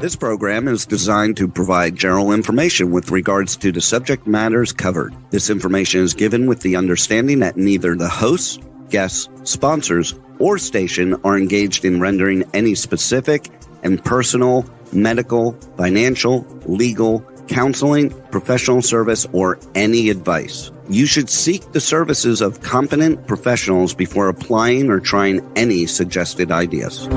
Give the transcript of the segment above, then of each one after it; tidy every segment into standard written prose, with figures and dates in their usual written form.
This program is designed to provide general information with regards to the subject matters covered. This information is given with the understanding that neither the hosts, guests, sponsors, or station are engaged in rendering any specific and personal, medical, financial, legal, counseling, professional service, or any advice. You should seek the services of competent professionals before applying or trying any suggested ideas.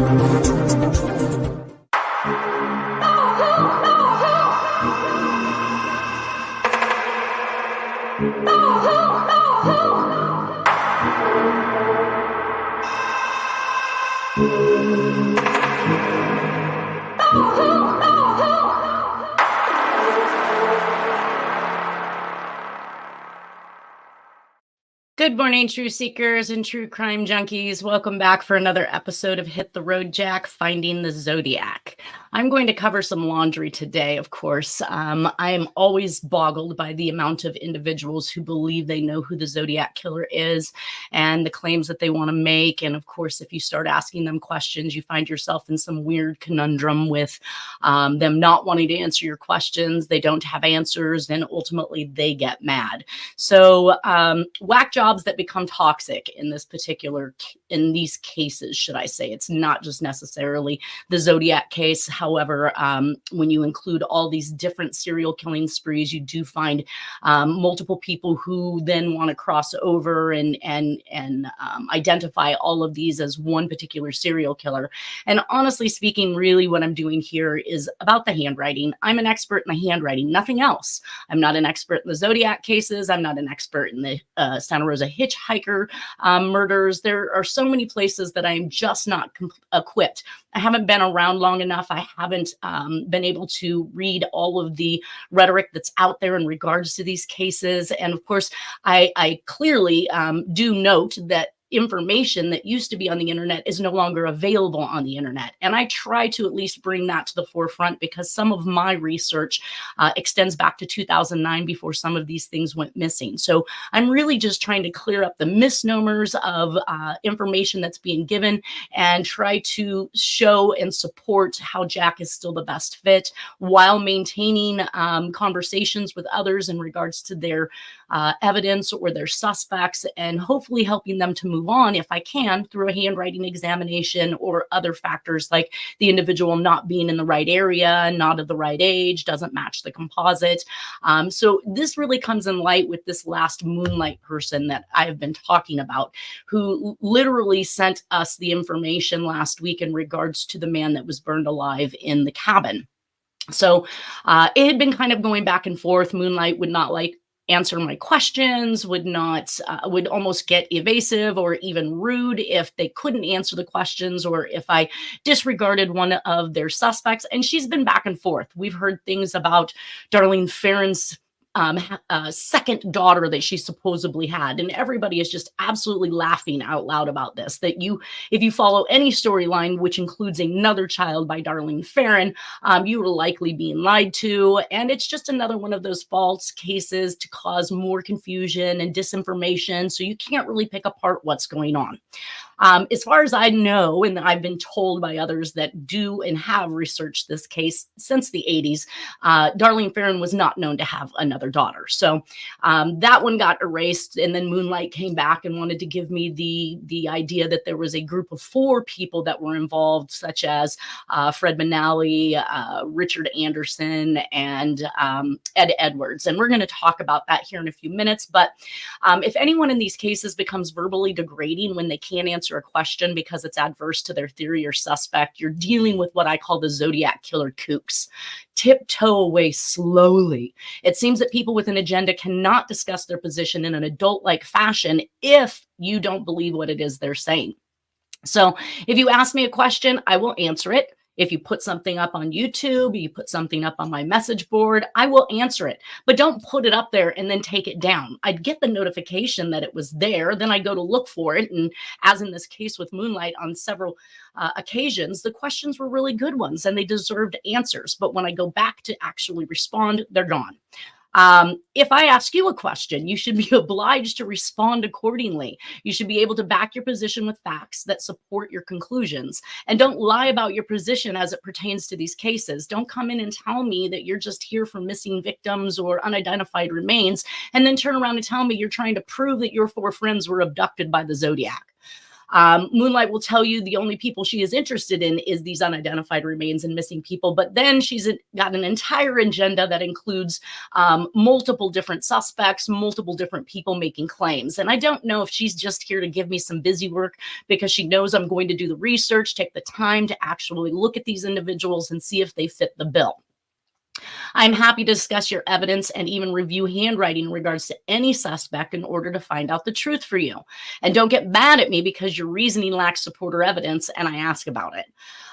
Good morning, true seekers and true crime junkies. Welcome back for another episode of Hit the Road Jack, Finding the Zodiac. I'm going to cover some laundry today, of course. I am always boggled by the amount of individuals who believe they know who the Zodiac killer is and the claims that they want to make. And of course, if you start asking them questions, you find yourself in some weird conundrum with them not wanting to answer your questions. They don't have answers, and ultimately they get mad. So whack jobs that become toxic in these cases, should I say. It's not just necessarily the Zodiac case. However, when you include all these different serial killing sprees, you do find multiple people who then want to cross over and identify all of these as one particular serial killer. And honestly speaking, really what I'm doing here is about the handwriting. I'm an expert in the handwriting, nothing else. I'm not an expert in the Zodiac cases. I'm not an expert in the Santa Rosa hitchhiker murders. There are so many places that I'm just not equipped. I haven't been around long enough. I haven't been able to read all of the rhetoric that's out there in regards to these cases. And of course, I clearly do note that information that used to be on the internet is no longer available on the internet. And I try to at least bring that to the forefront because some of my research extends back to 2009 before some of these things went missing. So I'm really just trying to clear up the misnomers of information that's being given and try to show and support how Jack is still the best fit while maintaining conversations with others in regards to their evidence or their suspects, and hopefully helping them to move on, if I can, through a handwriting examination or other factors like the individual not being in the right area, not of the right age, doesn't match the composite. So this really comes in light with this last Moonlight person that I have been talking about, who literally sent us the information last week in regards to the man that was burned alive in the cabin. So it had been kind of going back and forth. Moonlight would not answer my questions, would almost get evasive or even rude if they couldn't answer the questions or if I disregarded one of their suspects. And she's been back and forth. We've heard things about Darlene Ferrin's second daughter that she supposedly had. And everybody is just absolutely laughing out loud about this, that if you follow any storyline, which includes another child by Darlene Ferrin, you are likely being lied to. And it's just another one of those false cases to cause more confusion and disinformation. So you can't really pick apart what's going on. As far as I know, and I've been told by others that do and have researched this case since the 80s, Darlene Ferrin was not known to have another daughter. So that one got erased, and then Moonlight came back and wanted to give me the idea that there was a group of 4 people that were involved, such as Fred Manali, Richard Anderson, and Ed Edwards. And we're going to talk about that here in a few minutes. But if anyone in these cases becomes verbally degrading when they can't answer a question because it's adverse to their theory or suspect, you're dealing with what I call the Zodiac killer kooks. Tiptoe away slowly. It seems that people with an agenda cannot discuss their position in an adult-like fashion if you don't believe what it is they're saying. So if you ask me a question, I will answer it. If you put something up on YouTube, you put something up on my message board, I will answer it. But don't put it up there and then take it down. I'd get the notification that it was there. Then I go to look for it. And as in this case with Moonlight, on several occasions, the questions were really good ones and they deserved answers. But when I go back to actually respond, they're gone. If I ask you a question, you should be obliged to respond accordingly. You should be able to back your position with facts that support your conclusions. And don't lie about your position as it pertains to these cases. Don't come in and tell me that you're just here for missing victims or unidentified remains, and then turn around and tell me you're trying to prove that your 4 friends were abducted by the Zodiac. Moonlight will tell you the only people she is interested in is these unidentified remains and missing people. But then she's got an entire agenda that includes multiple different suspects, multiple different people making claims. And I don't know if she's just here to give me some busy work because she knows I'm going to do the research, take the time to actually look at these individuals and see if they fit the bill. I'm happy to discuss your evidence and even review handwriting in regards to any suspect in order to find out the truth for you. And don't get mad at me because your reasoning lacks support or evidence and I ask about it.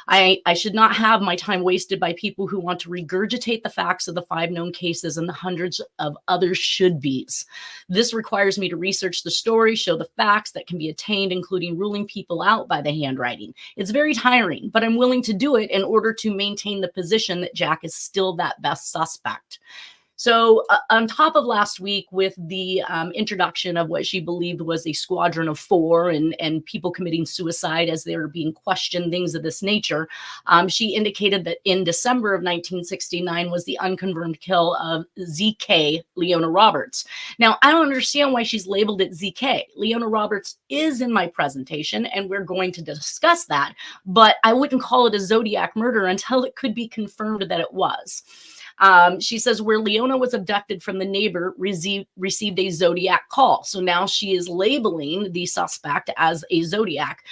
I should not have my time wasted by people who want to regurgitate the facts of the 5 known cases and the hundreds of other should-bes. This requires me to research the story, show the facts that can be attained, including ruling people out by the handwriting. It's very tiring, but I'm willing to do it in order to maintain the position that Jack is still that best suspect. So on top of last week with the introduction of what she believed was a squadron of 4 and people committing suicide as they were being questioned, things of this nature, she indicated that in December of 1969 was the unconfirmed kill of ZK Leona Roberts. Now, I don't understand why she's labeled it ZK. Leona Roberts is in my presentation, and we're going to discuss that, but I wouldn't call it a Zodiac murder until it could be confirmed that it was. She says where Leona was abducted from the neighbor received a Zodiac call. So now she is labeling the suspect as a Zodiac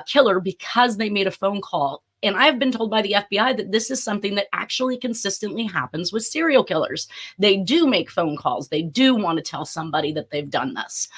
killer because they made a phone call. And I've been told by the FBI that this is something that actually consistently happens with serial killers. They do make phone calls. They do want to tell somebody that they've done this.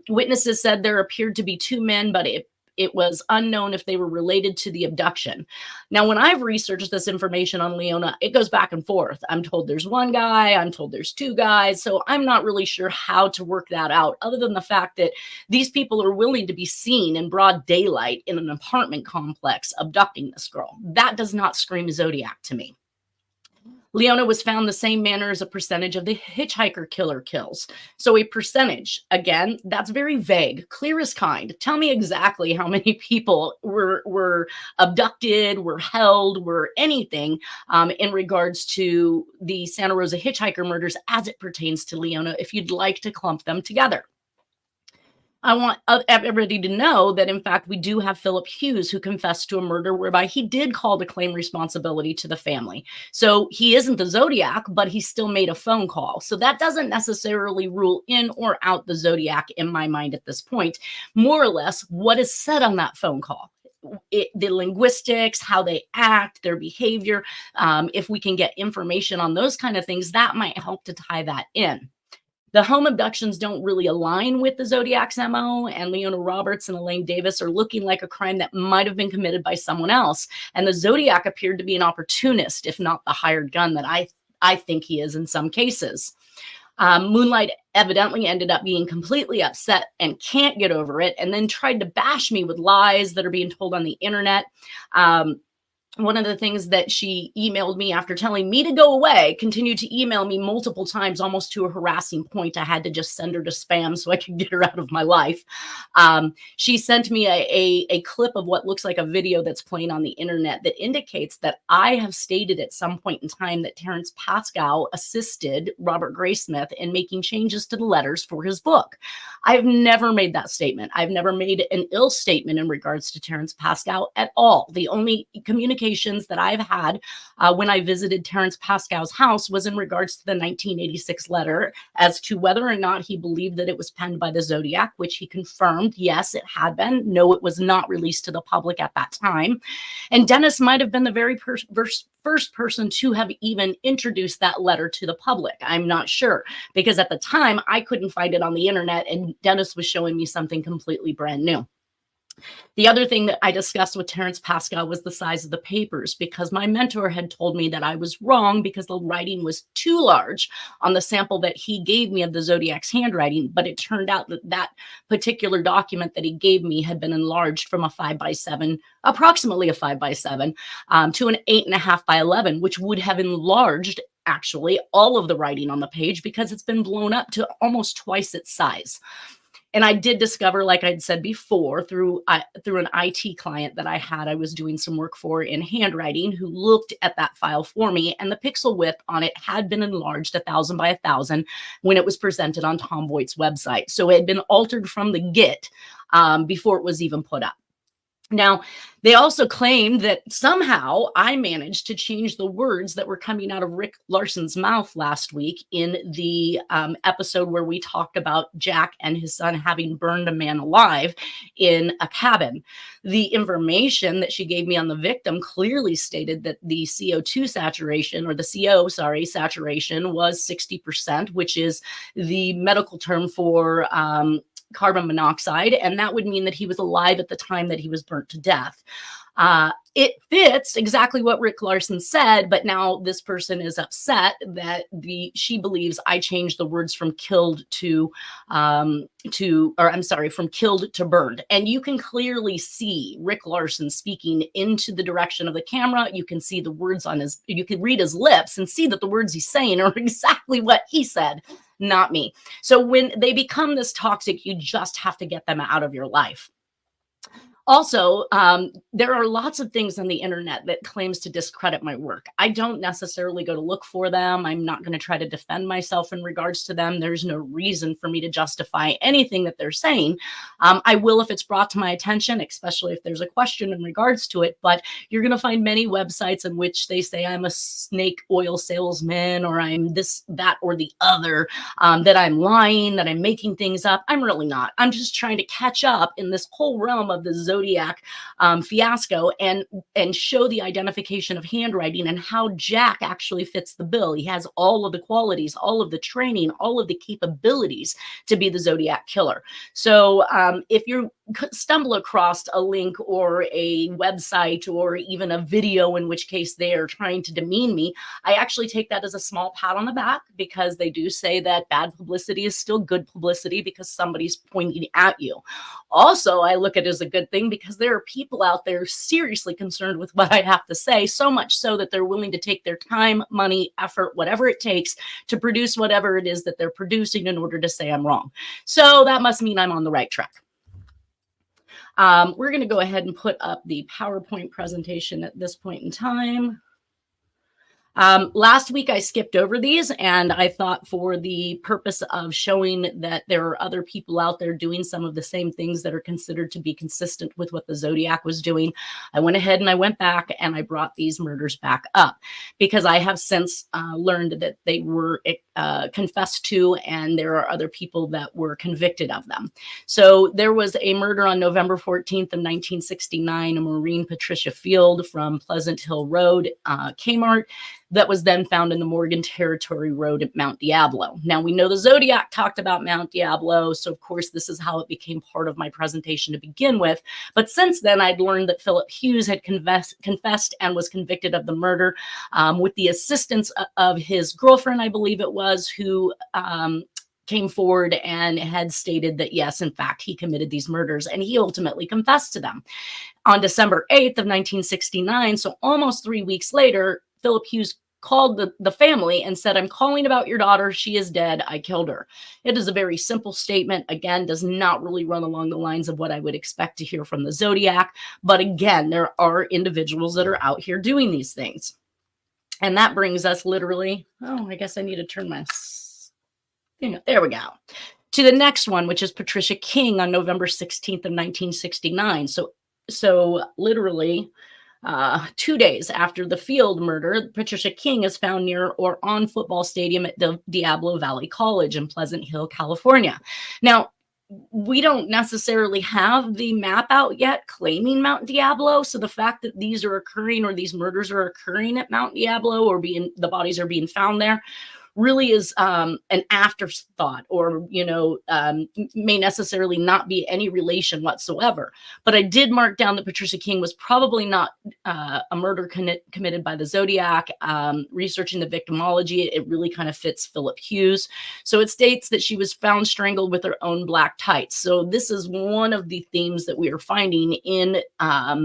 Witnesses said there appeared to be 2 men, but it was unknown if they were related to the abduction. Now, when I've researched this information on Leona, it goes back and forth. I'm told there's 1 guy, I'm told there's 2 guys, so I'm not really sure how to work that out, other than the fact that these people are willing to be seen in broad daylight in an apartment complex abducting this girl. That does not scream Zodiac to me. Leona was found the same manner as a percentage of the hitchhiker killer kills. So a percentage, again, that's very vague, clear as kind. Tell me exactly how many people were abducted, were held, were anything in regards to the Santa Rosa hitchhiker murders as it pertains to Leona, if you'd like to clump them together. I want everybody to know that, in fact, we do have Philip Hughes who confessed to a murder whereby he did call to claim responsibility to the family. So he isn't the Zodiac, but he still made a phone call. So that doesn't necessarily rule in or out the Zodiac in my mind at this point. More or less, what is said on that phone call. The linguistics, how they act, their behavior, if we can get information on those kind of things, that might help to tie that in. The home abductions don't really align with the Zodiac's MO, and Leona Roberts and Elaine Davis are looking like a crime that might have been committed by someone else. And the Zodiac appeared to be an opportunist, if not the hired gun that I think he is in some cases. Moonlight evidently ended up being completely upset and can't get over it, and then tried to bash me with lies that are being told on the internet. One of the things that she emailed me after telling me to go away, continued to email me multiple times, almost to a harassing point. I had to just send her to spam so I could get her out of my life. She sent me a clip of what looks like a video that's playing on the internet that indicates that I have stated at some point in time that Terrence Pascal assisted Robert Graysmith in making changes to the letters for his book. I've never made that statement. I've never made an ill statement in regards to Terrence Pascal at all. The only communication that I've had when I visited Terrence Pascal's house was in regards to the 1986 letter as to whether or not he believed that it was penned by the Zodiac, which he confirmed. Yes, it had been. No, it was not released to the public at that time. And Dennis might have been the very first person to have even introduced that letter to the public. I'm not sure, because at the time I couldn't find it on the internet and Dennis was showing me something completely brand new. The other thing that I discussed with Terrence Pascal was the size of the papers, because my mentor had told me that I was wrong because the writing was too large on the sample that he gave me of the Zodiac's handwriting. But it turned out that that particular document that he gave me had been enlarged from a 5x7, approximately a 5x7, to an 8.5 by 11, which would have enlarged actually, all of the writing on the page, because it's been blown up to almost twice its size. And I did discover, like I'd said before, through an IT client that I was doing some work for in handwriting, who looked at that file for me, and the pixel width on it had been enlarged 1,000 by 1,000 when it was presented on Tom Voigt's website. So it had been altered from the get before it was even put up. Now, they also claimed that somehow I managed to change the words that were coming out of Rick Larson's mouth last week in the episode where we talked about Jack and his son having burned a man alive in a cabin. The information that she gave me on the victim clearly stated that the CO2 saturation, or the CO, saturation was 60%, which is the medical term for carbon monoxide, and that would mean that he was alive at the time that he was burnt to death. It fits exactly what Rick Larson said, but now this person is upset that she believes I changed the words from killed from killed to burned. And you can clearly see Rick Larson speaking into the direction of the camera. You can see the words you can read his lips and see that the words he's saying are exactly what he said, not me. So when they become this toxic, you just have to get them out of your life. Also, there are lots of things on the internet that claims to discredit my work. I don't necessarily go to look for them. I'm not going to try to defend myself in regards to them. There's no reason for me to justify anything that they're saying. I will if it's brought to my attention, especially if there's a question in regards to it. But you're going to find many websites in which they say I'm a snake oil salesman, or I'm this, that, or the other, that I'm lying, that I'm making things up. I'm really not. I'm just trying to catch up in this whole realm of the Zodiac fiasco and show the identification of handwriting and how Jack actually fits the bill. He has all of the qualities, all of the training, all of the capabilities to be the Zodiac killer. So if you stumble across a link or a website or even a video in which case they are trying to demean me, I actually take that as a small pat on the back, because they do say that bad publicity is still good publicity because somebody's pointing at you. Also, I look at it as a good thing because there are people out there seriously concerned with what I have to say, so much so that they're willing to take their time, money, effort, whatever it takes to produce whatever it is that they're producing in order to say I'm wrong. So that must mean I'm on the right track. We're going to go ahead and put up the PowerPoint presentation at this point in time. Last week I skipped over these, and I thought for the purpose of showing that there are other people out there doing some of the same things that are considered to be consistent with what the Zodiac was doing, I went ahead and I went back and I brought these murders back up, because I have since learned that they were confessed to, and there are other people that were convicted of them. So there was a murder on November 14th of 1969, a Maureen Patricia Field from Pleasant Hill Road, Kmart, that was then found in the Morgan Territory Road at Mount Diablo. Now, we know the Zodiac talked about Mount Diablo, so of course this is how it became part of my presentation to begin with. But since then, I'd learned that Philip Hughes had confessed and was convicted of the murder with the assistance of his girlfriend, I believe it was, who came forward and had stated that, yes, in fact, he committed these murders, and he ultimately confessed to them. On December 8th of 1969, so almost 3 weeks later, Philip Hughes called the family and said, "I'm calling about your daughter. She is dead. I killed her." It is a very simple statement. Again, does not really run along the lines of what I would expect to hear from the Zodiac. But again, there are individuals that are out here doing these things. And that brings us literally, I guess I need to turn my, there we go, to the next one, which is Patricia King on November 16th of 1969. So literally 2 days after the Field murder, Patricia King is found near or on football stadium at Diablo Valley College in Pleasant Hill, California. Now, we don't necessarily have the map out yet claiming Mount Diablo. So the fact that these are occurring, or these murders are occurring at Mount Diablo, or the bodies are being found there, really is an afterthought, or, may necessarily not be any relation whatsoever. But I did mark down that Patricia King was probably not a murder committed by the Zodiac. Researching the victimology, it really kind of fits Philip Hughes. So it states that she was found strangled with her own black tights. So this is one of the themes that we are finding in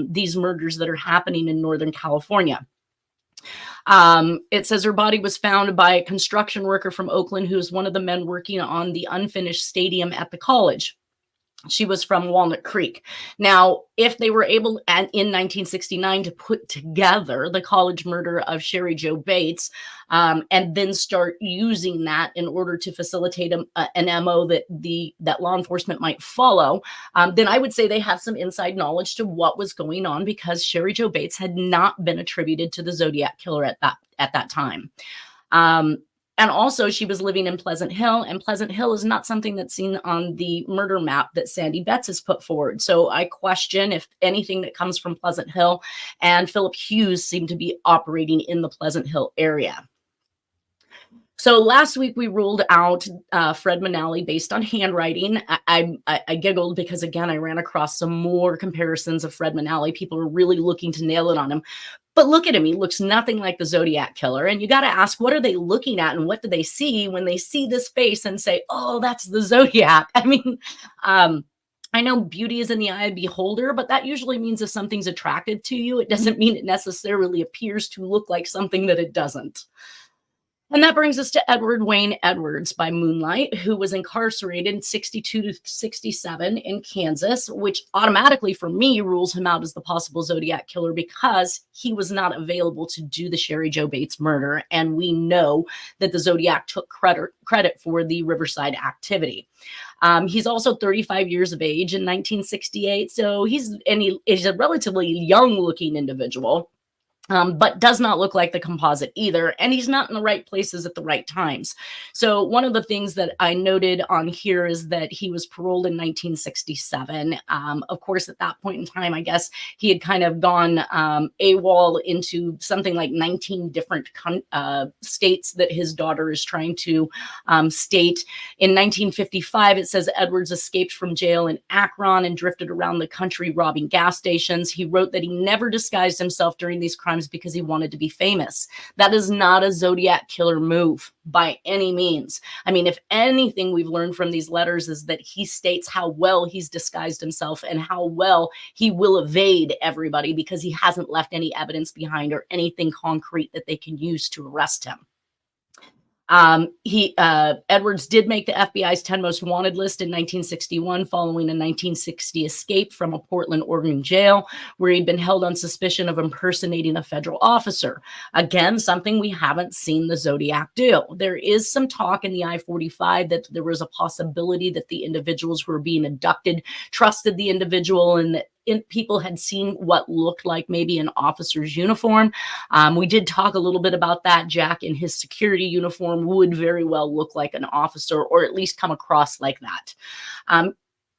these murders that are happening in Northern California. It says her body was found by a construction worker from Oakland who was one of the men working on the unfinished stadium at the college. She was from Walnut Creek. Now, if they were able in 1969 to put together the college murder of Cheri Jo Bates and then start using that in order to facilitate an MO that law enforcement might follow, then I would say they have some inside knowledge to what was going on, because Cheri Jo Bates had not been attributed to the Zodiac killer at that time. And also, she was living in Pleasant Hill, and Pleasant Hill is not something that's seen on the murder map that Sandy Betts has put forward. So I question if anything that comes from Pleasant Hill, and Philip Hughes seemed to be operating in the Pleasant Hill area. So last week we ruled out Fred Manali based on handwriting. I giggled because, again, I ran across some more comparisons of Fred Manali. People are really looking to nail it on him. But look at him. He looks nothing like the Zodiac killer. And you got to ask, what are they looking at and what do they see when they see this face and say, oh, that's the Zodiac? I mean, I know beauty is in the eye of the beholder, but that usually means if something's attracted to you, it doesn't mean it necessarily appears to look like something that it doesn't. And that brings us to Edward Wayne Edwards by moonlight, who was incarcerated in 62 to 67 in Kansas, which automatically for me rules him out as the possible Zodiac killer, because he was not available to do the Cheri Jo Bates murder. And we know that the Zodiac took credit for the Riverside activity. He's also 35 years of age in 1968. So he's a relatively young looking individual. But does not look like the composite either. And he's not in the right places at the right times. So one of the things that I noted on here is that he was paroled in 1967. Of course, at that point in time, I guess he had kind of gone AWOL into something like 19 different states that his daughter is trying to state. In 1955, it says Edwards escaped from jail in Akron and drifted around the country robbing gas stations. He wrote that he never disguised himself during these crimes because he wanted to be famous. That is not a Zodiac killer move by any means. I mean, if anything we've learned from these letters is that he states how well he's disguised himself and how well he will evade everybody because he hasn't left any evidence behind or anything concrete that they can use to arrest him. Edwards did make the FBI's 10 most wanted list in 1961 following a 1960 escape from a Portland, Oregon jail where he'd been held on suspicion of impersonating a federal officer. Again, something we haven't seen the Zodiac do. There is some talk in the I-45 that there was a possibility that the individuals who were being abducted trusted the individual and that people had seen what looked like maybe an officer's uniform. We did talk a little bit about that. Jack in his security uniform would very well look like an officer, or at least come across like that.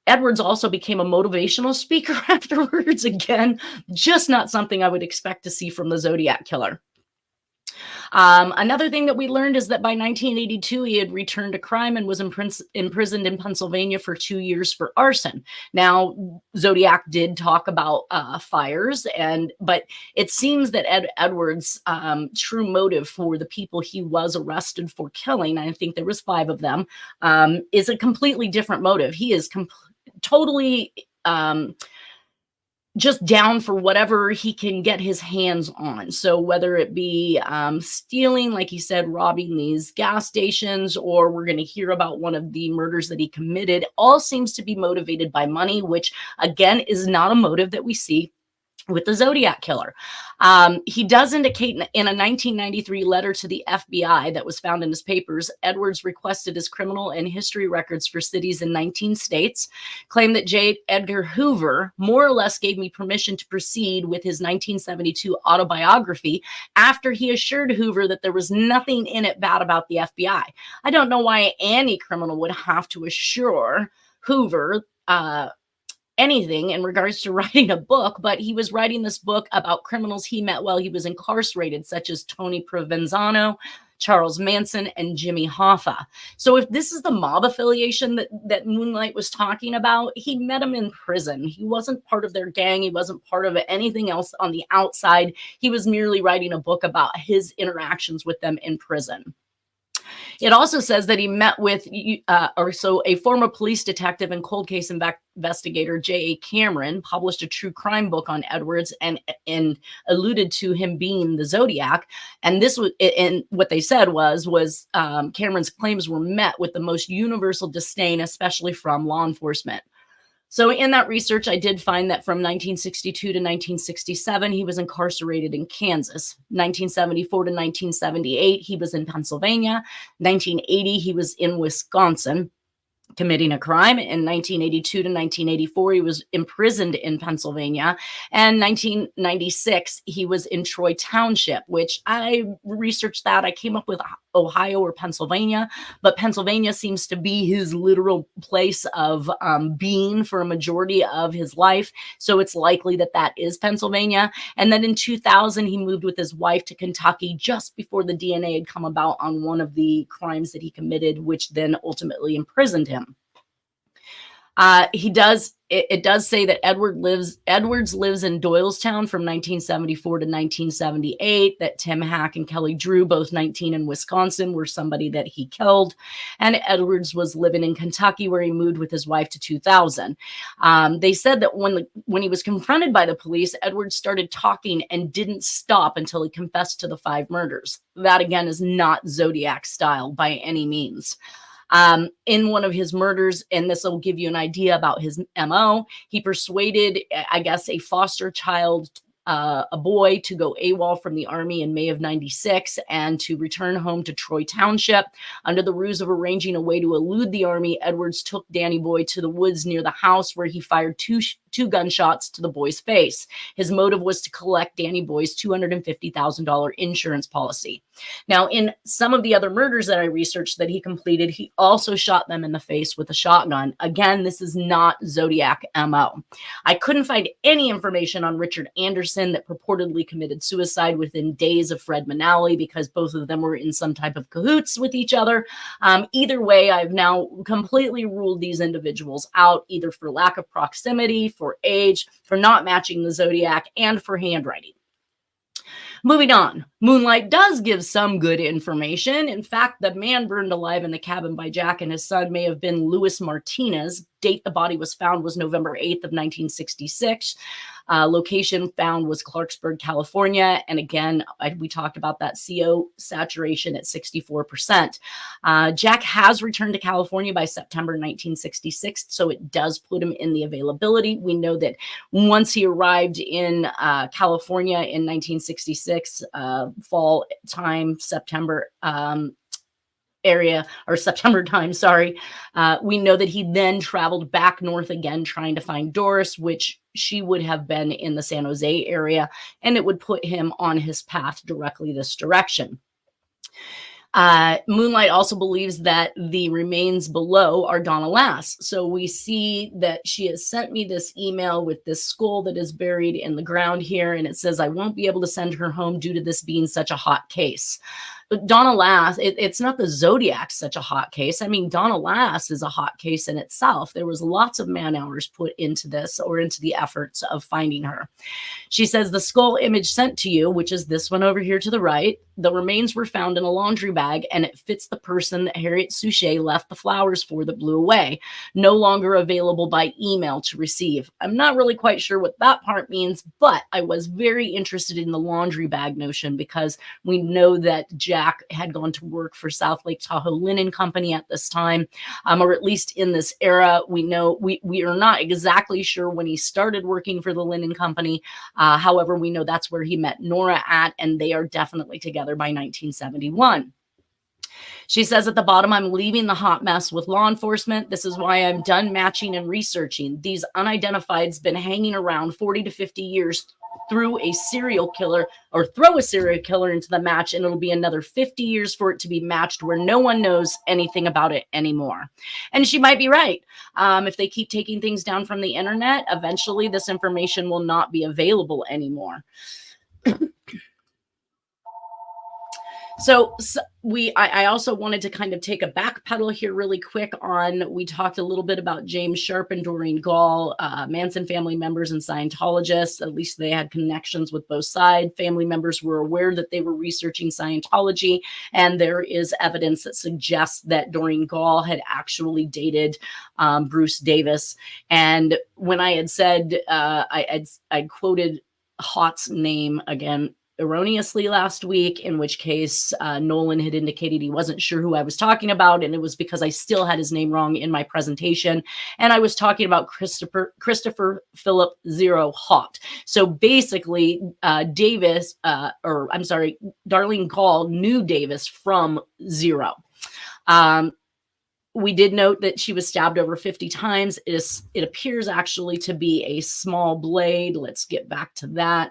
Edwards also became a motivational speaker afterwards. Again, just not something I would expect to see from the Zodiac killer. Another thing that we learned is that by 1982, he had returned to crime and was imprisoned in Pennsylvania for 2 years for arson. Now, Zodiac did talk about fires, but it seems that Edwards' true motive for the people he was arrested for killing, I think there was 5 of them, is a completely different motive. He is totally just down for whatever he can get his hands on. So whether it be stealing, like he said, robbing these gas stations, or we're going to hear about one of the murders that he committed, all seems to be motivated by money, which again is not a motive that we see with the Zodiac killer. He does indicate in a 1993 letter to the FBI that was found in his papers, Edwards requested his criminal and history records for cities in 19 states, claimed that J. Edgar Hoover more or less gave me permission to proceed with his 1972 autobiography after he assured Hoover that there was nothing in it bad about the FBI. I don't know why any criminal would have to assure Hoover anything in regards to writing a book, but he was writing this book about criminals he met while he was incarcerated, such as Tony Provenzano, Charles Manson, and Jimmy Hoffa. So if this is the mob affiliation that Moonlight was talking about, he met him in prison. He wasn't part of their gang. He wasn't part of anything else on the outside. He was merely writing a book about his interactions with them in prison. It also says that he met with, a former police detective and cold case investigator, J.A. Cameron, published a true crime book on Edwards and alluded to him being the Zodiac. And this was, and what they said was Cameron's claims were met with the most universal disdain, especially from law enforcement. So in that research, I did find that from 1962 to 1967, he was incarcerated in Kansas. 1974 to 1978, he was in Pennsylvania. 1980, he was in Wisconsin committing a crime. In 1982 to 1984, he was imprisoned in Pennsylvania. And 1996, he was in Troy Township, which I researched that. I came up with Ohio or Pennsylvania, but Pennsylvania seems to be his literal place of being for a majority of his life. So it's likely that that is Pennsylvania. And then in 2000, he moved with his wife to Kentucky just before the DNA had come about on one of the crimes that he committed, which then ultimately imprisoned him. It does say that Edwards lives in Doylestown from 1974 to 1978, that Tim Hack and Kelly Drew, both 19 in Wisconsin, were somebody that he killed. And Edwards was living in Kentucky, where he moved with his wife to 2000. They said that when he was confronted by the police, Edwards started talking and didn't stop until he confessed to the 5 murders. That, again, is not Zodiac style by any means. In one of his murders, and this will give you an idea about his MO, he persuaded, I guess, a foster child, a boy, to go AWOL from the Army in May of 96 and to return home to Troy Township. Under the ruse of arranging a way to elude the Army, Edwards took Danny Boy to the woods near the house, where he fired two gunshots to the boy's face. His motive was to collect Danny Boy's $250,000 insurance policy. Now, in some of the other murders that I researched that he completed, he also shot them in the face with a shotgun. Again, this is not Zodiac MO. I couldn't find any information on Richard Anderson, that purportedly committed suicide within days of Fred Manali, because both of them were in some type of cahoots with each other. Either way, I've now completely ruled these individuals out, either for lack of proximity, for age, for not matching the Zodiac, and for handwriting. Moving on, Moonlight does give some good information. In fact, the man burned alive in the cabin by Jack and his son may have been Luis Martinez. Date the body was found was November 8th of 1966. Location found was Clarksburg, California. And again, we talked about that CO saturation at 64%. Jack has returned to California by September 1966, so it does put him in the availability. We know that once he arrived in California in 1966, fall time, September area, or September time, sorry. We know that he then traveled back north again, trying to find Doris, which she would have been in the San Jose area, and it would put him on his path directly this direction. Moonlight also believes that the remains below are Donna Lass. So we see that she has sent me this email with this skull that is buried in the ground here, and it says, I won't be able to send her home due to this being such a hot case. But Donna Lass, it's not the Zodiac such a hot case. I mean, Donna Lass is a hot case in itself. There was lots of man hours put into this, or into the efforts of finding her. She says, the skull image sent to you, which is this one over here to the right, the remains were found in a laundry bag, and it fits the person that Harriet Suchet left the flowers for that blew away. No longer available by email to receive. I'm not really quite sure what that part means, but I was very interested in the laundry bag notion, because we know that Jack had gone to work for South Lake Tahoe Linen Company at this time, or at least in this era. We know we are not exactly sure when he started working for the linen company. However, we know that's where he met Nora at, and they are definitely together by 1971. She says at the bottom, I'm leaving the hot mess with law enforcement. This is why I'm done matching and researching. These unidentifieds been hanging around 40 to 50 years through a serial killer, or throw a serial killer into the match, and it'll be another 50 years for it to be matched, where no one knows anything about it anymore. And she might be right. If they keep taking things down from the internet, eventually this information will not be available anymore. I also wanted to kind of take a back pedal here really quick on, we talked a little bit about James Sharp and Doreen Gaul, Manson family members and Scientologists. At least they had connections with both sides. Family members were aware that they were researching Scientology, and there is evidence that suggests that Doreen Gaul had actually dated Bruce Davis. And when I had said, I quoted Hot's name again erroneously last week, in which case Nolan had indicated he wasn't sure who I was talking about, and it was because I still had his name wrong in my presentation, and I was talking about Christopher Philip Zero Hot. So basically, Darlene Gaul knew Davis from Zero. We did note that she was stabbed over 50 times. It appears actually to be a small blade. Let's get back to that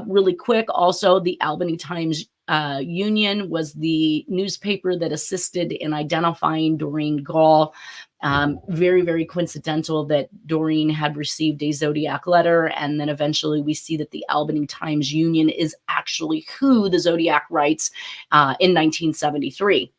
really quick. Also, the Albany Times Union was the newspaper that assisted in identifying Doreen Gaul. Very, very coincidental that Doreen had received a Zodiac letter, and then eventually we see that the Albany Times Union is actually who the Zodiac writes in 1973.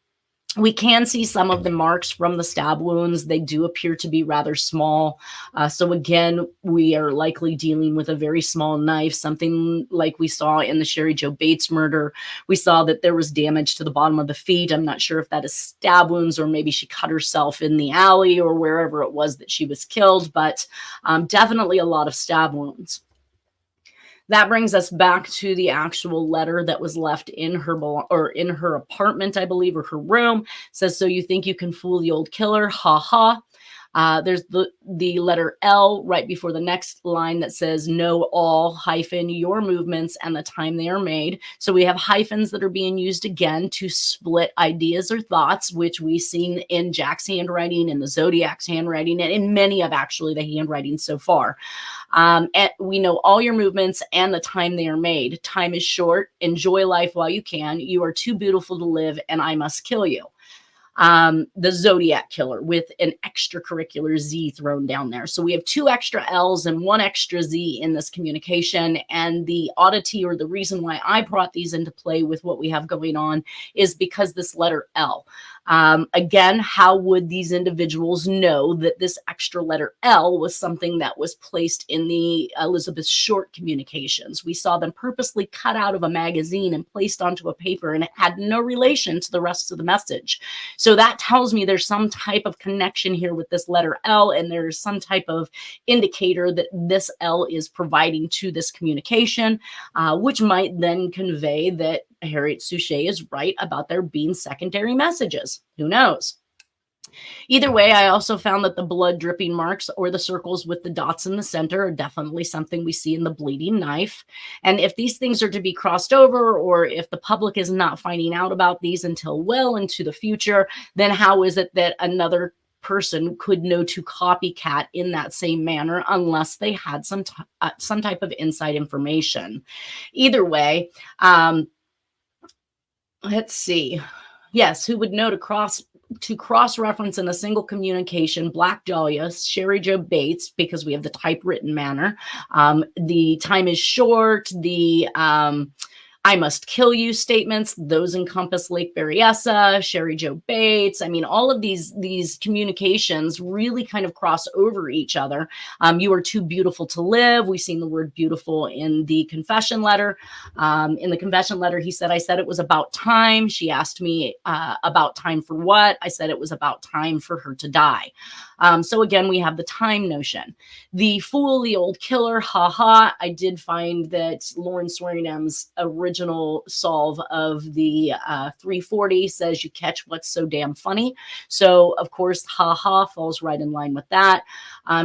We can see some of the marks from the stab wounds. They do appear to be rather small. So again, we are likely dealing with a very small knife, something like we saw in the Cheri Jo Bates murder. We saw that there was damage to the bottom of the feet. I'm not sure if that is stab wounds or maybe she cut herself in the alley or wherever it was that she was killed, but definitely a lot of stab wounds. That brings us back to the actual letter that was left in her apartment, I believe, or her room. It says, "So you think you can fool the old killer? Ha ha." There's the letter L right before the next line that says, "Know all hyphen your movements and the time they are made." So we have hyphens that are being used again to split ideas or thoughts, which we've seen in Jack's handwriting, in the Zodiac's handwriting, and in many of actually the handwriting so far. And we know all your movements and the time they are made. Time is short. Enjoy life while you can. You are too beautiful to live, and I must kill you. The Zodiac killer with an extracurricular Z thrown down there. So we have 2 extra L's and 1 extra Z in this communication. And the oddity, or the reason why I brought these into play with what we have going on, is because this letter L. Again, how would these individuals know that this extra letter L was something that was placed in the Elizabeth Short communications? We saw them purposely cut out of a magazine and placed onto a paper, and it had no relation to the rest of the message. So that tells me there's some type of connection here with this letter L, and there's some type of indicator that this L is providing to this communication, which might then convey that Harriet Suchet is right about there being secondary messages. Who knows? Either way, I also found that the blood dripping marks, or the circles with the dots in the center, are definitely something we see in the bleeding knife. And if these things are to be crossed over, or if the public is not finding out about these until well into the future, then how is it that another person could know to copycat in that same manner unless they had some type of inside information? Either way, let's see. Yes, who would know to cross-reference in a single communication Black Dahlia, Cheri Jo Bates, because we have the typewritten manner. The time is short, the I must kill you statements, those encompass Lake Berryessa, Cheri Jo Bates. I mean, all of these communications really kind of cross over each other. You are too beautiful to live. We've seen the word beautiful in the confession letter. In the confession letter, he said, I said it was about time. She asked me about time for what? I said it was about time for her to die. So again, we have the time notion. The fool, the old killer, ha. I did find that Lauren Swearingham's original solve of the 340 says you catch what's so damn funny. So of course, ha falls right in line with that.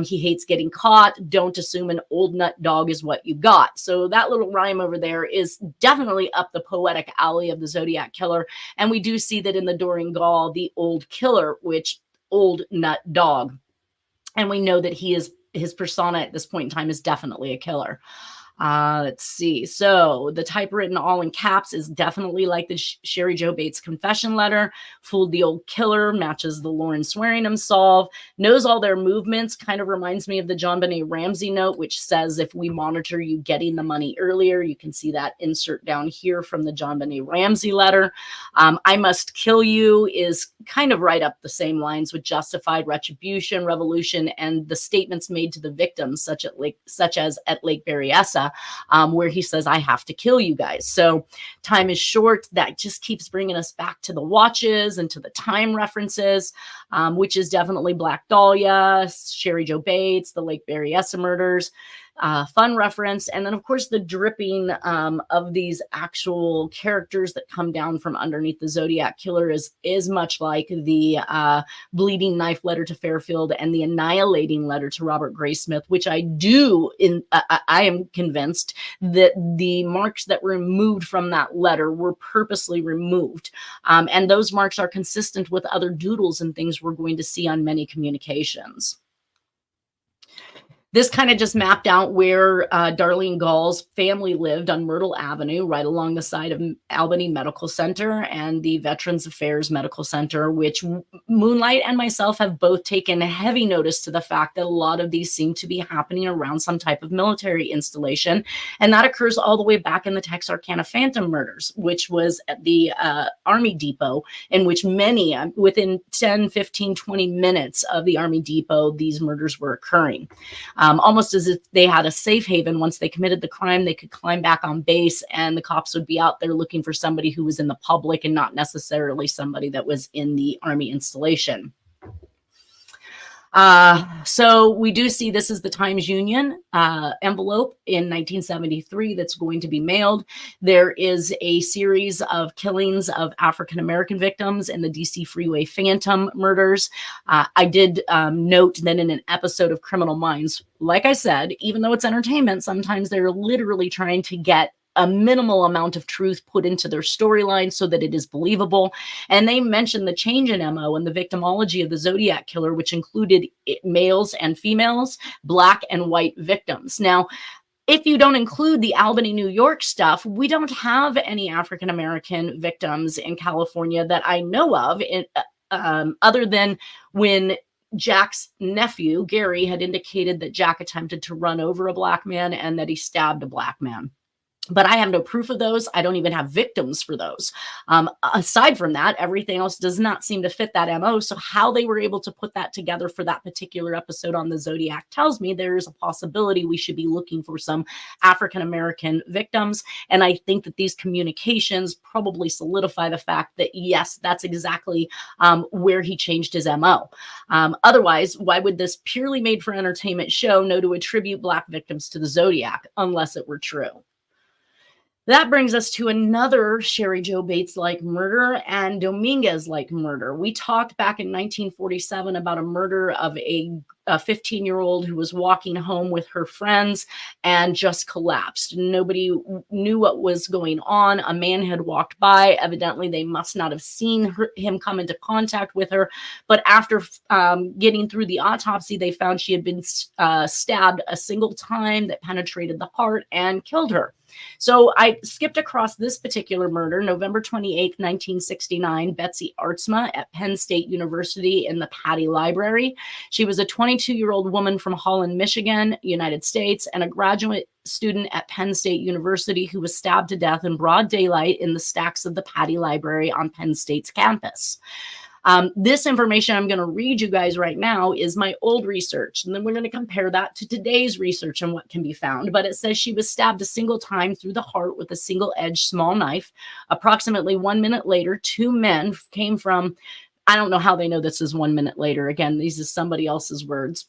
He hates getting caught. Don't assume an old nut dog is what you got. So that little rhyme over there is definitely up the poetic alley of the Zodiac killer. And we do see that in the Doreen Gaul, the old killer, which old nut dog. And we know that his persona at this point in time is definitely a killer. Let's see. So the typewritten all in caps is definitely like the Cheri Jo Bates confession letter. Fooled the old killer, matches the Lauren Swearingham solve, knows all their movements, kind of reminds me of the JonBenet Ramsey note, which says if we monitor you getting the money earlier, you can see that insert down here from the JonBenet Ramsey letter. I must kill you is kind of right up the same lines with justified retribution, revolution, and the statements made to the victims, such as at Lake Berryessa, where he says, I have to kill you guys. So time is short. That just keeps bringing us back to the watches and to the time references, which is definitely Black Dahlia, Cheri Jo Bates, the Lake Berryessa murders. Fun reference. And then, of course, the dripping of these actual characters that come down from underneath the Zodiac killer is much like the bleeding knife letter to Fairfield and the annihilating letter to Robert Graysmith, which I am convinced that the marks that were removed from that letter were purposely removed. And those marks are consistent with other doodles and things we're going to see on many communications. This kind of just mapped out where Darlene Gaul's family lived on Myrtle Avenue, right along the side of Albany Medical Center and the Veterans Affairs Medical Center, which Moonlight and myself have both taken heavy notice to the fact that a lot of these seem to be happening around some type of military installation. And that occurs all the way back in the Texarkana Phantom murders, which was at the Army Depot, in which many, within 10, 15, 20 minutes of the Army Depot, these murders were occurring. Almost as if they had a safe haven. Once they committed the crime, they could climb back on base and the cops would be out there looking for somebody who was in the public and not necessarily somebody that was in the Army installation. So we do see this is the Times Union envelope in 1973 that's going to be mailed. There is a series of killings of African-American victims in the DC Freeway Phantom murders. I did note that in an episode of Criminal Minds, like I said, even though it's entertainment, sometimes they're literally trying to get a minimal amount of truth put into their storyline so that it is believable. And they mentioned the change in MO and the victimology of the Zodiac killer, which included males and females, Black and white victims. Now, if you don't include the Albany, New York stuff, we don't have any African-American victims in California that I know of, other than when Jack's nephew, Gary, had indicated that Jack attempted to run over a Black man and that he stabbed a Black man. But I have no proof of those. I don't even have victims for those. Aside from that, everything else does not seem to fit that MO. So how they were able to put that together for that particular episode on the Zodiac tells me there is a possibility we should be looking for some African-American victims. And I think that these communications probably solidify the fact that, yes, that's exactly where he changed his MO. Otherwise, why would this purely made for entertainment show know to attribute Black victims to the Zodiac unless it were true? That brings us to another Cheri Jo Bates-like murder and Dominguez-like murder. We talked back in 1947 about a murder of a 15-year-old who was walking home with her friends and just collapsed. Nobody knew what was going on. A man had walked by. Evidently, they must not have seen him come into contact with her. But after getting through the autopsy, they found she had been stabbed a single time that penetrated the heart and killed her. So I skipped across this particular murder. November 28th, 1969, Betsy Artsma at Penn State University in the Patty Library. She was a 22-year-old woman from Holland, Michigan, United States, and a graduate student at Penn State University who was stabbed to death in broad daylight in the stacks of the Patty Library on Penn State's campus. This information I'm going to read you guys right now is my old research, and then we're going to compare that to today's research and what can be found. But it says she was stabbed a single time through the heart with a single-edged small knife. Approximately 1 minute later, two men came from, I don't know how they know this is 1 minute later. Again, these are somebody else's words.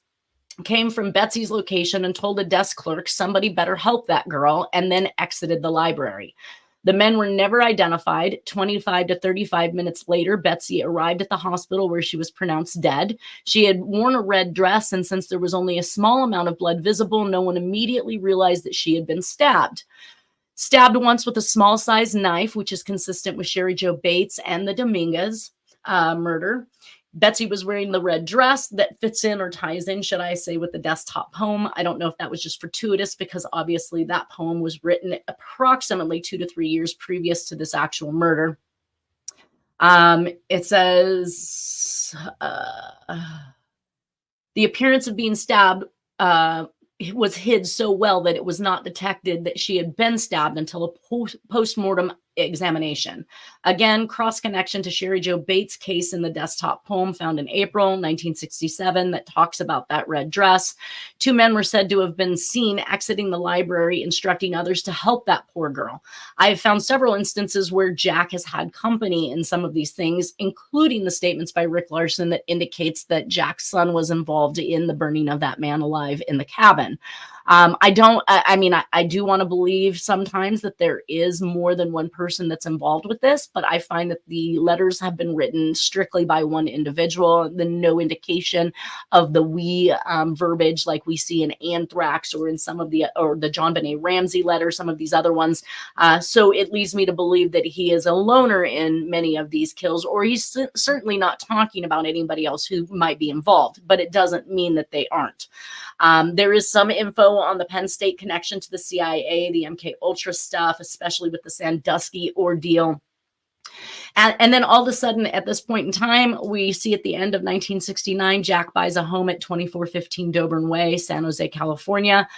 Came from Betsy's location and told a desk clerk somebody better help that girl, and then exited the library. The men were never identified. 25 to 35 minutes later, Betsy arrived at the hospital where she was pronounced dead. She had worn a red dress, and since there was only a small amount of blood visible, no one immediately realized that she had been stabbed. Stabbed once with a small-sized knife, which is consistent with Cheri Jo Bates and the Dominguez murder. Betsy was wearing the red dress that fits in or ties in, should I say, with the desktop poem. I don't know if that was just fortuitous, because obviously that poem was written approximately 2 to 3 years previous to this actual murder. It says, the appearance of being stabbed was hid so well that it was not detected that she had been stabbed until a post-mortem examination. Again, cross connection to Cheri Jo Bates' case in the desktop poem found in April 1967 that talks about that red dress. 2 men were said to have been seen exiting the library, instructing others to help that poor girl. I have found several instances where Jack has had company in some of these things, including the statements by Rick Larson that indicates that Jack's son was involved in the burning of that man alive in the cabin. I do want to believe sometimes that there is more than one person that's involved with this, but I find that the letters have been written strictly by one individual. No indication of the we verbiage like we see in Anthrax or in some of the John Benet Ramsey letter, some of these other ones. So it leads me to believe that he is a loner in many of these kills, or he's certainly not talking about anybody else who might be involved, but it doesn't mean that they aren't. There is some info on the Penn State connection to the CIA, the MK Ultra stuff, especially with the Sandusky ordeal. And then all of a sudden, at this point in time, we see at the end of 1969, Jack buys a home at 2415 Dobrin Way, San Jose, California.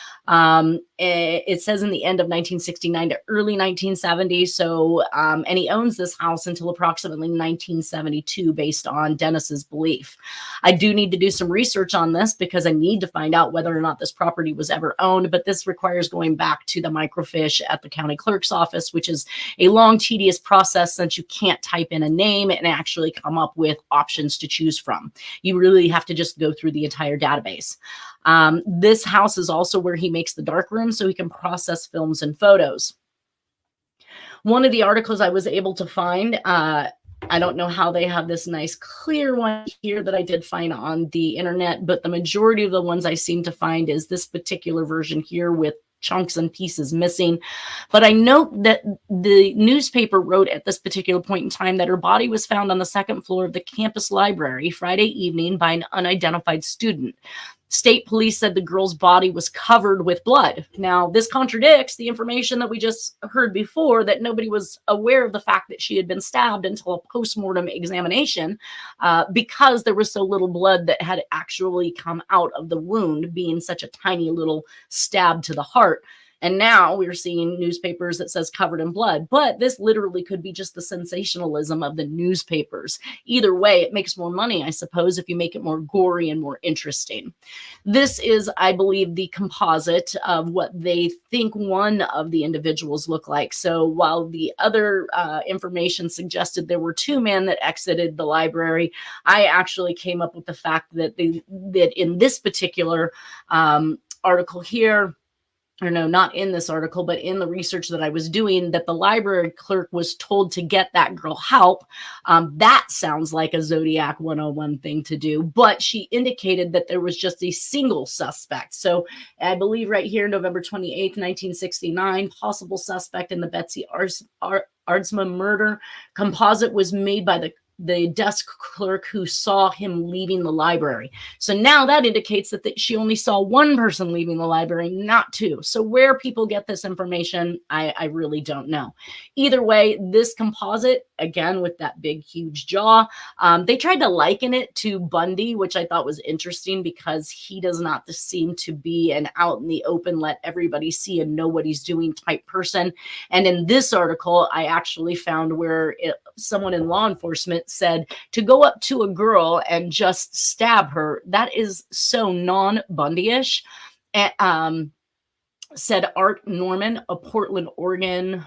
It says in the end of 1969 to early 1970. So, and he owns this house until approximately 1972, based on Dennis's belief. I do need to do some research on this because I need to find out whether or not this property was ever owned, but this requires going back to the microfiche at the county clerk's office, which is a long, tedious process since you can't type in a name and actually come up with options to choose from. You really have to just go through the entire database. This house is also where he makes the darkroom so he can process films and photos. One of the articles I was able to find, I don't know how they have this nice clear one here that I did find on the internet, but the majority of the ones I seem to find is this particular version here with chunks and pieces missing. But I note that the newspaper wrote at this particular point in time that her body was found on the 2nd floor of the campus library Friday evening by an unidentified student. State police said the girl's body was covered with blood. Now, this contradicts the information that we just heard before, that nobody was aware of the fact that she had been stabbed until a post-mortem examination, because there was so little blood that had actually come out of the wound, being such a tiny little stab to the heart. And now we're seeing newspapers that says covered in blood, but this literally could be just the sensationalism of the newspapers. Either way, it makes more money, I suppose, if you make it more gory and more interesting. This is, I believe, the composite of what they think one of the individuals look like. So while the other information suggested there were 2 men that exited the library, I actually came up with the fact that that in this particular article here, or no, not in this article, but in the research that I was doing, that the library clerk was told to get that girl help. That sounds like a Zodiac 101 thing to do, but she indicated that there was just a single suspect. So I believe right here, November 28th, 1969, possible suspect in the Betsy Aardsma murder. Composite was made by the desk clerk who saw him leaving the library. So now that indicates that she only saw one person leaving the library, not 2. So where people get this information, I really don't know. Either way, this composite, again, with that big, huge jaw, they tried to liken it to Bundy, which I thought was interesting because he does not seem to be an out in the open, let everybody see and know what he's doing type person. And in this article, I actually found where someone in law enforcement said to go up to a girl and just stab her. That is so non-Bundy-ish. Said Art Norman, a Portland, Oregon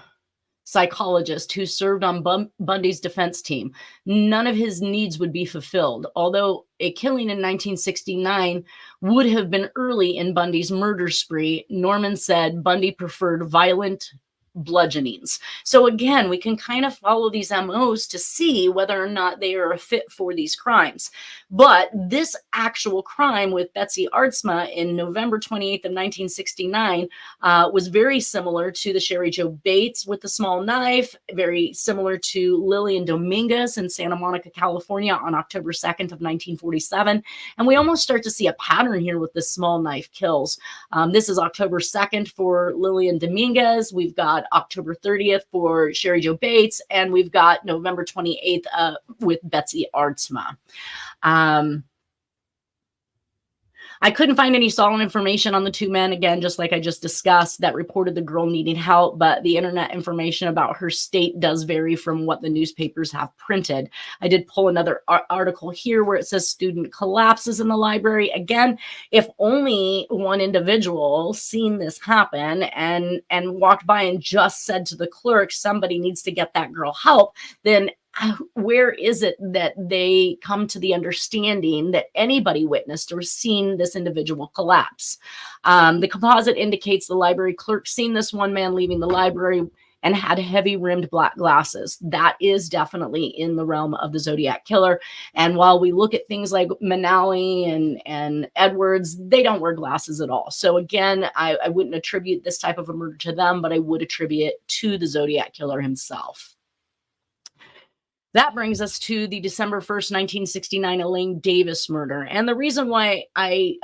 psychologist who served on Bundy's defense team. None of his needs would be fulfilled. Although a killing in 1969 would have been early in Bundy's murder spree, Norman said Bundy preferred violent bludgeonings. So again, we can kind of follow these MOs to see whether or not they are a fit for these crimes. But this actual crime with Betsy Aardsma in November 28th of 1969 was very similar to the Cheri Jo Bates with the small knife, very similar to Lillian Dominguez in Santa Monica, California on October 2nd of 1947. And we almost start to see a pattern here with the small knife kills. This is October 2nd for Lillian Dominguez. We've got October 30th for Cheri Jo Bates, and we've got November 28th with Betsy Aardsma. I couldn't find any solid information on the two men, again, just like I just discussed, that reported the girl needing help, but the internet information about her state does vary from what the newspapers have printed. I did pull another article here where it says student collapses in the library. Again, if only one individual seen this happen and walked by and just said to the clerk, somebody needs to get that girl help, then where is it that they come to the understanding that anybody witnessed or seen this individual collapse? The composite indicates the library clerk seen this one man leaving the library and had heavy rimmed black glasses. That is definitely in the realm of the Zodiac killer. And while we look at things like Manali and Edwards, they don't wear glasses at all. So again, I wouldn't attribute this type of a murder to them, but I would attribute it to the Zodiac killer himself. That brings us to the December 1st, 1969 Elaine Davis murder. And the reason why I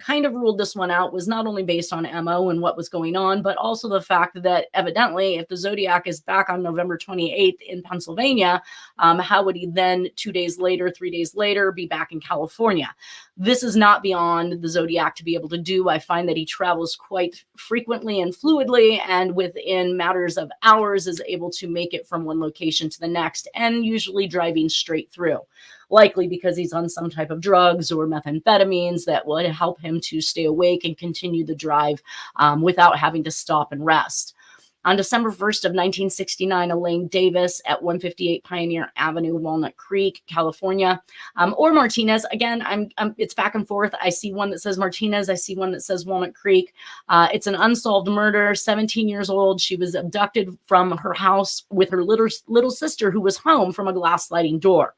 kind of ruled this one out was not only based on MO and what was going on, but also the fact that evidently if the Zodiac is back on November 28th in Pennsylvania, how would he then 2 days later, 3 days later be back in California? This is not beyond the Zodiac to be able to do. I find that he travels quite frequently and fluidly, and within matters of hours is able to make it from one location to the next, and usually driving straight through, likely because he's on some type of drugs or methamphetamines that would help him to stay awake and continue the drive without having to stop and rest. On December 1st of 1969, Elaine Davis at 158 Pioneer Avenue, Walnut Creek, California, or Martinez. Again, it's back and forth. I see one that says Martinez. I see one that says Walnut Creek. It's an unsolved murder, 17 years old. She was abducted from her house with her little sister who was home from a glass sliding door.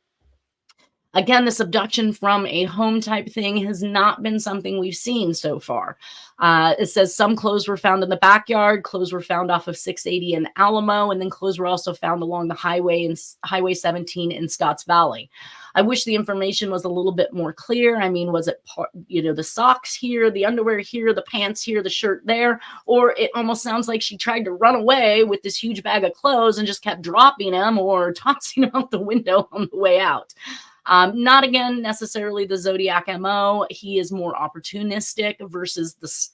Again, this abduction from a home type thing has not been something we've seen so far. It says some clothes were found in the backyard, clothes were found off of 680 in Alamo, and then clothes were also found along the highway in Highway 17 in Scotts Valley. I wish the information was a little bit more clear. I mean, was it, the socks here, the underwear here, the pants here, the shirt there? Or it almost sounds like she tried to run away with this huge bag of clothes and just kept dropping them or tossing them out the window on the way out. Not again necessarily the Zodiac MO. He is more opportunistic versus this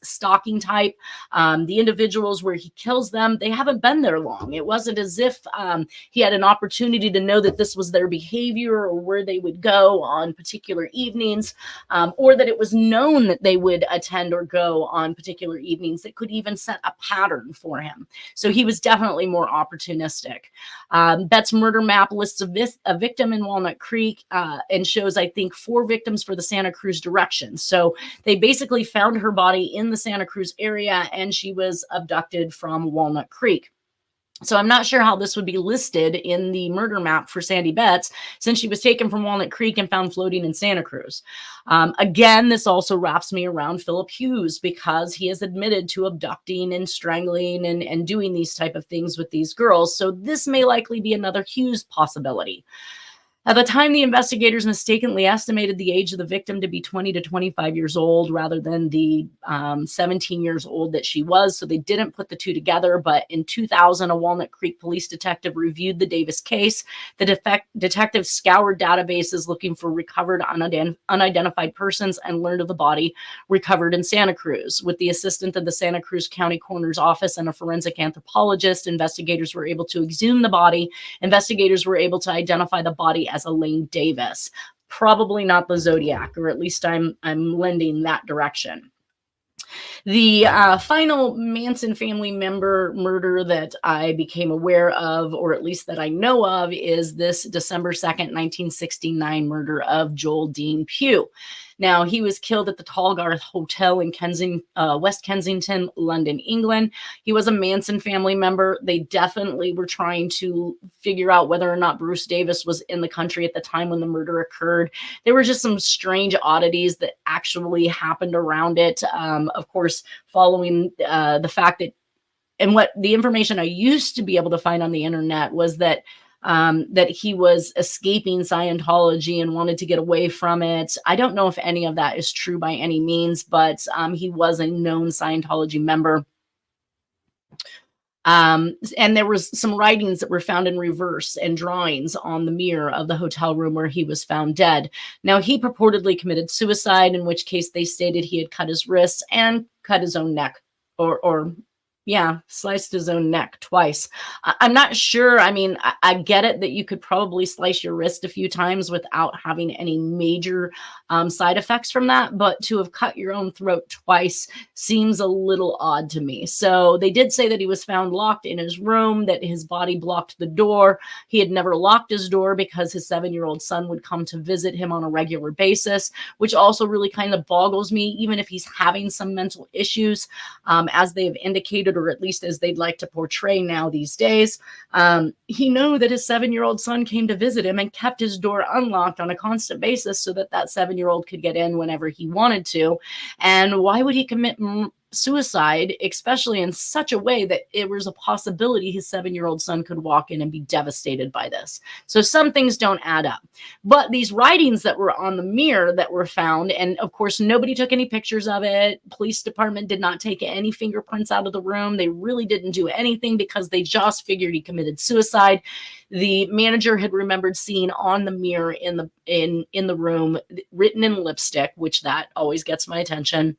stalking type. The individuals where he kills them, they haven't been there long. It wasn't as if he had an opportunity to know that this was their behavior or where they would go on particular evenings, or that it was known that they would attend or go on particular evenings that could even set a pattern for him. So he was definitely more opportunistic. Bet's murder map lists a victim in Walnut Creek and shows, I think, 4 victims for the Santa Cruz direction. So they basically found her body in the Santa Cruz area and she was abducted from Walnut Creek. So I'm not sure how this would be listed in the murder map for Sandy Betts, since she was taken from Walnut Creek and found floating in Santa Cruz. Again, this also wraps me around Philip Hughes, because he has admitted to abducting and strangling and doing these type of things with these girls. So this may likely be another Hughes possibility. At the time, the investigators mistakenly estimated the age of the victim to be 20 to 25 years old rather than the 17 years old that she was. So they didn't put the two together. But in 2000, a Walnut Creek police detective reviewed the Davis case. The detective scoured databases looking for recovered unidentified persons and learned of the body recovered in Santa Cruz. With the assistant of the Santa Cruz County Coroner's Office and a forensic anthropologist, investigators were able to exhume the body. Investigators were able to identify the body as Elaine Davis. Probably not the Zodiac, or at least I'm lending that direction. The final Manson family member murder that I became aware of, or at least that I know of, is this December 2nd, 1969 murder of Joel Dean Pugh. Now, he was killed at the Tallgarth Hotel in West Kensington, London, England. He was a Manson family member. They definitely were trying to figure out whether or not Bruce Davis was in the country at the time when the murder occurred. There were just some strange oddities that actually happened around it. Of course, following the fact that, and what the information I used to be able to find on the internet was that that he was escaping Scientology and wanted to get away from it. I don't know if any of that is true by any means, but he was a known Scientology member. And there was some writings that were found in reverse and drawings on the mirror of the hotel room where he was found dead. Now, he purportedly committed suicide, in which case they stated he had cut his wrists and cut his own neck, or sliced his own neck twice. I'm not sure. I mean, I get it that you could probably slice your wrist a few times without having any major side effects from that, but to have cut your own throat twice seems a little odd to me. So they did say that he was found locked in his room, that his body blocked the door. He had never locked his door because his 7-year-old son would come to visit him on a regular basis, which also really kind of boggles me, even if he's having some mental issues, as they've indicated, or at least as they'd like to portray now these days. He knew that his 7-year-old son came to visit him and kept his door unlocked on a constant basis so that that 7-year-old could get in whenever he wanted to. And why would he commit suicide, especially in such a way that it was a possibility his 7-year-old son could walk in and be devastated by this? So some things don't add up. But these writings that were on the mirror that were found, and of course, nobody took any pictures of it. Police department did not take any fingerprints out of the room. They really didn't do anything because they just figured he committed suicide. The manager had remembered seeing on the mirror in the room, written in lipstick, which that always gets my attention,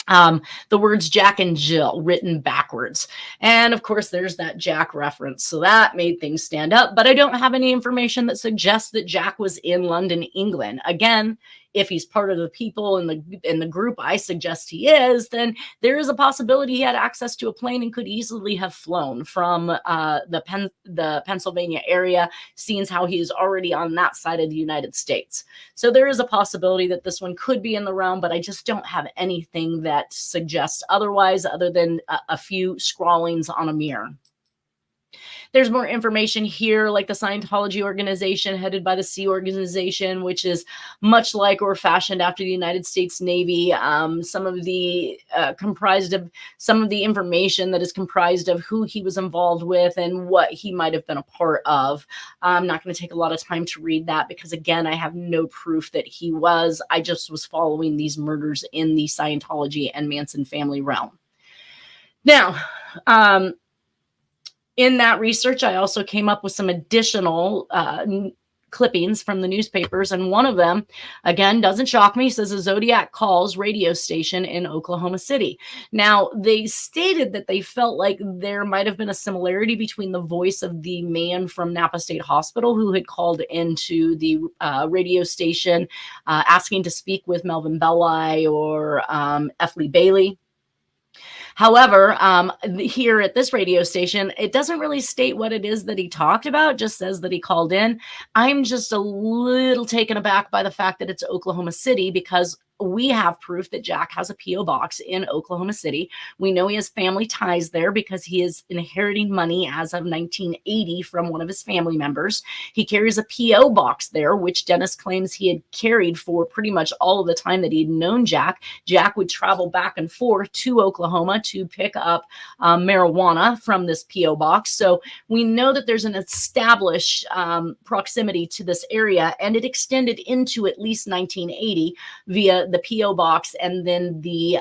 the words Jack and Jill written backwards. And of course, there's that Jack reference. So that made things stand up. But I don't have any information that suggests that Jack was in London, England. Again, if he's part of the people in the group I suggest he is, then there is a possibility he had access to a plane and could easily have flown from the Pennsylvania area, seeing how he is already on that side of the United States. So there is a possibility that this one could be in the realm, but I just don't have anything that suggests otherwise, other than a few scrawlings on a mirror. There's more information here, like the Scientology organization headed by the Sea Organization, which is much like or fashioned after the United States Navy. Some of the information that is comprised of who he was involved with and what he might have been a part of. I'm not going to take a lot of time to read that because, again, I have no proof that he was. I just was following these murders in the Scientology and Manson family realm. Now, in that research, I also came up with some additional clippings from the newspapers. And one of them, again, doesn't shock me, says a Zodiac calls radio station in Oklahoma City. Now, they stated that they felt like there might have been a similarity between the voice of the man from Napa State Hospital who had called into the radio station asking to speak with Melvin Belli or F. Lee Bailey. However, here at this radio station, it doesn't really state what it is that he talked about, just says that he called in. I'm just a little taken aback by the fact that it's Oklahoma City, because we have proof that Jack has a P.O. box in Oklahoma City. We know he has family ties there because he is inheriting money as of 1980 from one of his family members. He carries a P.O. box there, which Dennis claims he had carried for pretty much all of the time that he'd known Jack. Jack would travel back and forth to Oklahoma to pick up marijuana from this P.O. box. So we know that there's an established proximity to this area, and it extended into at least 1980 via the P.O. box and then the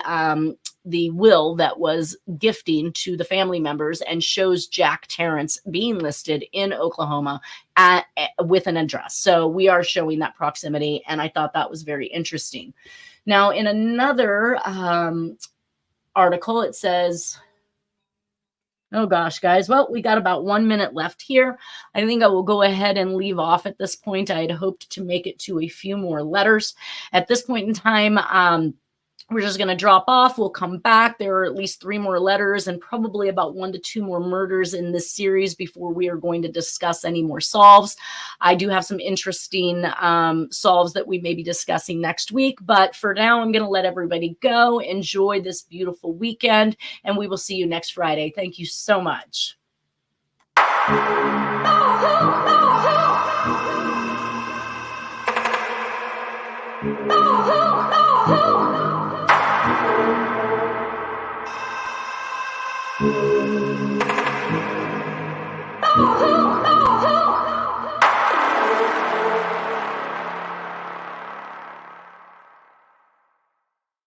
will that was gifting to the family members, and shows Jack Terrence being listed in Oklahoma with an address. So we are showing that proximity, and I thought that was very interesting. Now, in another article, it says, oh gosh, guys. Well, we got about 1 minute left here. I think I will go ahead and leave off at this point. I had hoped to make it to a few more letters. At this point in time, we're just going to drop off. We'll come back. There are at least 3 more letters and probably about 1 to 2 more murders in this series before we are going to discuss any more solves. I do have some interesting solves that we may be discussing next week. But for now, I'm going to let everybody go. Enjoy this beautiful weekend, and we will see you next Friday. Thank you so much.